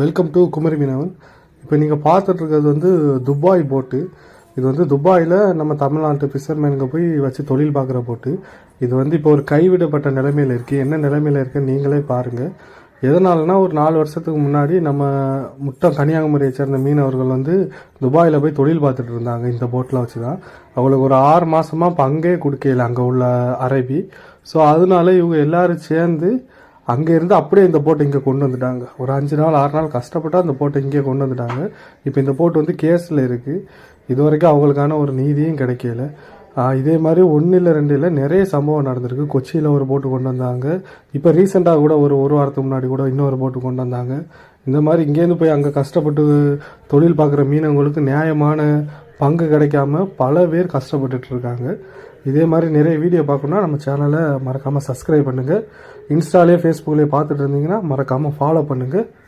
Welcome to Kumari மீனவன். இப்போ நீங்கள் பார்த்துட்டு இருக்கிறது வந்து துபாய் போட்டு. இது வந்து துபாயில் நம்ம தமிழ்நாட்டு ஃபிஷர்மேனுக்கு போய் வச்சு தொழில் பார்க்குற போட்டு. இது வந்து இப்போ ஒரு கைவிடப்பட்ட நிலைமையில் இருக்குது. என்ன நிலைமையில் இருக்குன்னு நீங்களே பாருங்கள். எதனாலனா ஒரு 4 வருஷத்துக்கு முன்னாடி நம்ம முட்டம் கன்னியாகுமரியை சேர்ந்த மீனவர்கள் வந்து துபாயில் போய் தொழில் பார்த்துட்டு இருந்தாங்க. இந்த போட்டில் வச்சு தான் அவங்களுக்கு ஒரு 6 மாதமாக பங்கே கொடுக்கல அங்கே உள்ள அரபி. ஸோ அதனால இவங்க எல்லோரும் சேர்ந்து அங்கே இருந்து அப்படியே இந்த போட்டை இங்கே கொண்டு வந்துட்டாங்க. ஒரு 5 நாள் 6 நாள் கஷ்டப்பட்டு அந்த போட்டை இங்கே கொண்டு வந்துட்டாங்க. இப்போ இந்த போட்டு வந்து கேஸில் இருக்குது. இது வரைக்கும் அவங்களுக்கான ஒரு நீதியும் கிடைக்கல. இதே மாதிரி 1 இல்லை 2 இல்லை நிறைய சம்பவம் நடந்திருக்கு. கொச்சியில் ஒரு போட்டு கொண்டு வந்தாங்க. இப்போ ரீசெண்டாக கூட ஒரு வாரத்துக்கு முன்னாடி கூட இன்னொரு போட்டு கொண்டு வந்தாங்க. இந்த மாதிரி இங்கேருந்து போய் அங்கே கஷ்டப்பட்டு தொழில் பார்க்குற மீனவங்களுக்கு நியாயமான பங்கு கிடைக்காம பல பேர் கஷ்டப்பட்டுட்டு இருக்காங்க. இதே மாதிரி நிறைய வீடியோ பார்க்கணுன்னா நம்ம சேனலை மறக்காமல் சப்ஸ்கிரைப் பண்ணுங்கள். இன்ஸ்டாலே ஃபேஸ்புக்லேயே பார்த்துட்டு இருந்தீங்கன்னா மறக்காமல் ஃபாலோ பண்ணுங்கள்.